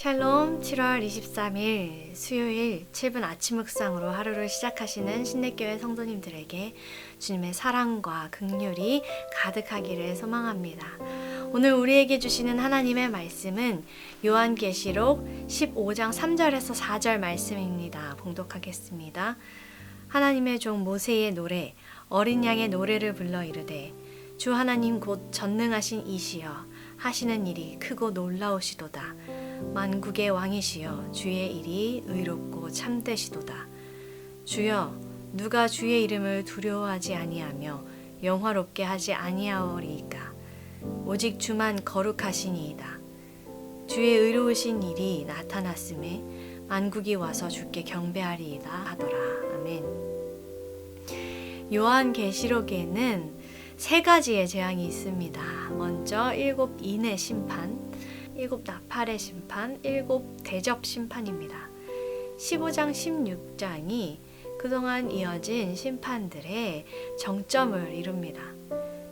샬롬. 7월 23일 수요일 7분 아침 묵상으로 하루를 시작하시는 신내교회 성도님들에게 주님의 사랑과 긍휼이 가득하기를 소망합니다. 오늘 우리에게 주시는 하나님의 말씀은 요한계시록 15장 3절에서 4절 말씀입니다. 봉독하겠습니다. 하나님의 종 모세의 노래, 어린 양의 노래를 불러 이르되 주 하나님 곧 전능하신 이시여 하시는 일이 크고 놀라우시도다. 만국의 왕이시여 주의 일이 의롭고 참되시도다. 주여 누가 주의 이름을 두려워하지 아니하며 영화롭게 하지 아니하오리이까. 오직 주만 거룩하시니이다. 주의 의로우신 일이 나타났음에 만국이 와서 주께 경배하리이다 하더라. 아멘. 요한계시록에는 세 가지의 재앙이 있습니다. 먼저 7 인의 심판, 7 나팔의 심판, 7 대접 심판입니다. 15장, 16장이 그동안 이어진 심판들의 정점을 이룹니다.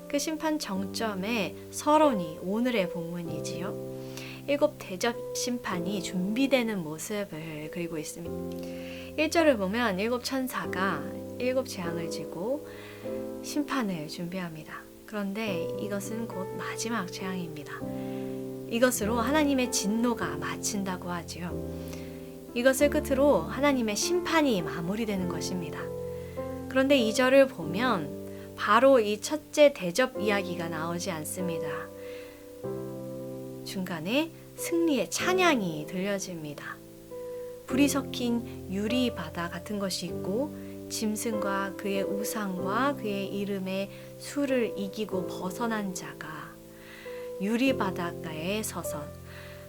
그 심판 정점의 서론이 오늘의 본문이지요. 7 대접 심판이 준비되는 모습을 그리고 있습니다. 1절을 보면 7 천사가 7 재앙을 지고 심판을 준비합니다. 그런데 이것은 곧 마지막 재앙입니다. 이것으로 하나님의 진노가 마친다고 하지요. 이것을 끝으로 하나님의 심판이 마무리되는 것입니다. 그런데 2절을 보면 바로 이 첫째 대접 이야기가 나오지 않습니다. 중간에 승리의 찬양이 들려집니다. 불이 섞인 유리 바다 같은 것이 있고 짐승과 그의 우상과 그의 이름의 수를 이기고 벗어난 자가 유리 바닷가에 서서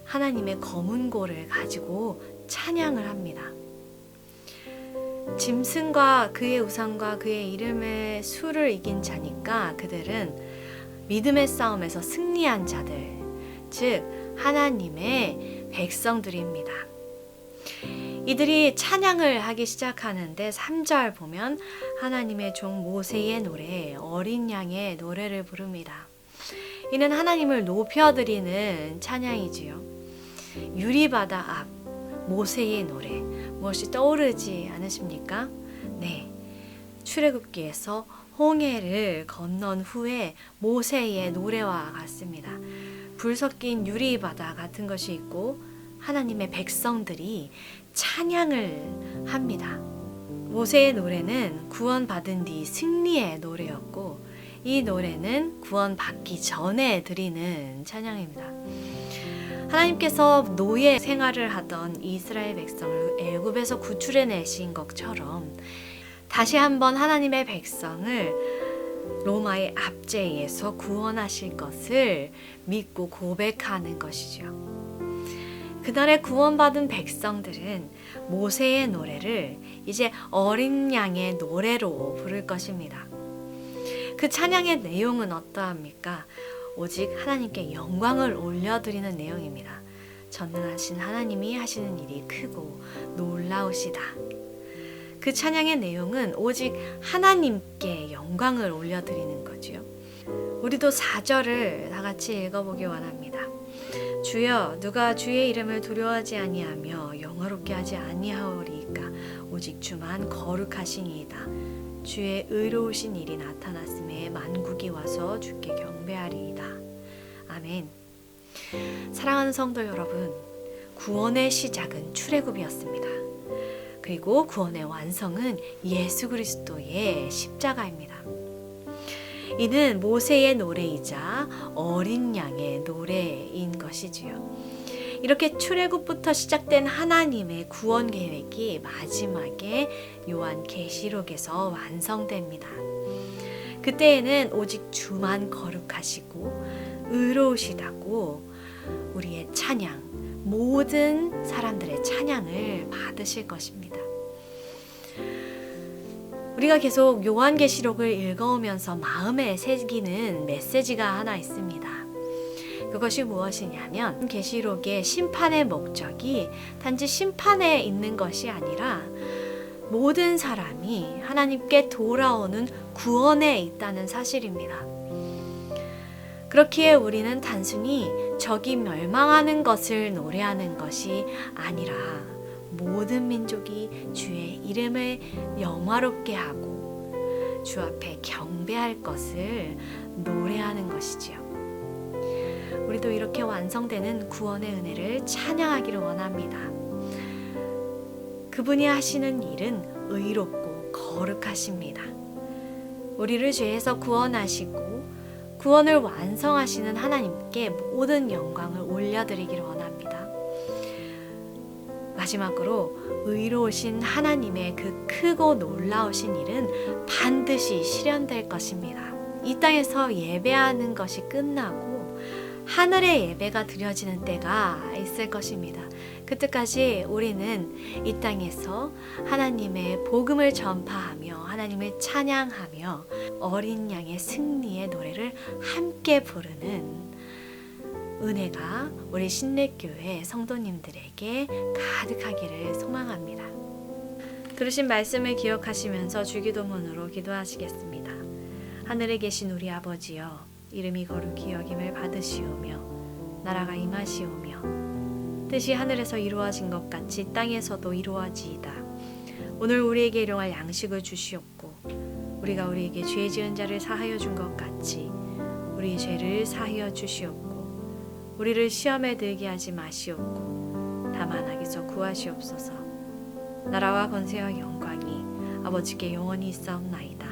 하나님의 검은 고를 가지고 찬양을 합니다. 짐승과 그의 우상과 그의 이름의 수를 이긴 자니까 그들은 믿음의 싸움에서 승리한 자들, 즉 하나님의 백성들입니다. 이들이 찬양을 하기 시작하는데 3절 보면 하나님의 종 모세의 노래, 어린 양의 노래를 부릅니다. 이는 하나님을 높여드리는 찬양이지요. 유리바다 앞 모세의 노래, 무엇이 떠오르지 않으십니까? 네, 출애굽기에서 홍해를 건넌 후에 모세의 노래와 같습니다. 불 섞인 유리바다 같은 것이 있고 하나님의 백성들이 찬양을 합니다. 모세의 노래는 구원받은 뒤 승리의 노래였고 이 노래는 구원받기 전에 드리는 찬양입니다. 하나님께서 노예 생활을 하던 이스라엘 백성을 애굽에서 구출해내신 것처럼 다시 한번 하나님의 백성을 로마의 압제에서 구원하실 것을 믿고 고백하는 것이죠. 그날의 구원받은 백성들은 모세의 노래를 이제 어린 양의 노래로 부를 것입니다. 그 찬양의 내용은 어떠합니까? 오직 하나님께 영광을 올려드리는 내용입니다. 전능하신 하나님이 하시는 일이 크고 놀라우시다. 그 찬양의 내용은 오직 하나님께 영광을 올려드리는 거지요. 우리도 4절을 다 같이 읽어보기 원합니다. 주여 누가 주의 이름을 두려워하지 아니하며 영화롭게 하지 아니하오리이까. 오직 주만 거룩하시니이다. 주의 의로우신 일이 나타났음에 만국이 와서 주께 경배하리이다. 아멘. 사랑하는 성도 여러분, 구원의 시작은 출애굽이었습니다. 그리고 구원의 완성은 예수 그리스도의 십자가입니다. 이는 모세의 노래이자 어린 양의 노래인 것이지요. 이렇게 출애굽부터 시작된 하나님의 구원 계획이 마지막에 요한계시록에서 완성됩니다. 그때에는 오직 주만 거룩하시고 의로우시다고 우리의 찬양, 모든 사람들의 찬양을 받으실 것입니다. 우리가 계속 요한계시록을 읽어오면서 마음에 새기는 메시지가 하나 있습니다. 그것이 무엇이냐면 계시록의 심판의 목적이 단지 심판에 있는 것이 아니라 모든 사람이 하나님께 돌아오는 구원에 있다는 사실입니다. 그렇기에 우리는 단순히 적이 멸망하는 것을 노래하는 것이 아니라 모든 민족이 주의 이름을 영화롭게 하고 주 앞에 경배할 것을 노래하는 것이지요. 우리도 이렇게 완성되는 구원의 은혜를 찬양하기를 원합니다. 그분이 하시는 일은 의롭고 거룩하십니다. 우리를 죄에서 구원하시고 구원을 완성하시는 하나님께 모든 영광을 올려드리기를 원합니다. 마지막으로 의로우신 하나님의 그 크고 놀라우신 일은 반드시 실현될 것입니다. 이 땅에서 예배하는 것이 끝나고 하늘의 예배가 드려지는 때가 있을 것입니다. 그때까지 우리는 이 땅에서 하나님의 복음을 전파하며 하나님을 찬양하며 어린 양의 승리의 노래를 함께 부르는 은혜가 우리 신례교회 성도님들에게 가득하기를 소망합니다. 들으신 말씀을 기억하시면서 주기도문으로 기도하시겠습니다. 하늘에 계신 우리 아버지여, 이름이 거룩히 여김을 받으시오며 나라가 임하시오며 뜻이 하늘에서 이루어진 것 같이 땅에서도 이루어지이다. 오늘 우리에게 일용할 양식을 주시옵고 우리가 우리에게 죄 지은 자를 사하여 준 것 같이 우리의 죄를 사하여 주시옵고 우리를 시험에 들게 하지 마시옵고 다만 악에서 구하시옵소서. 나라와 권세와 영광이 아버지께 영원히 있사옵나이다.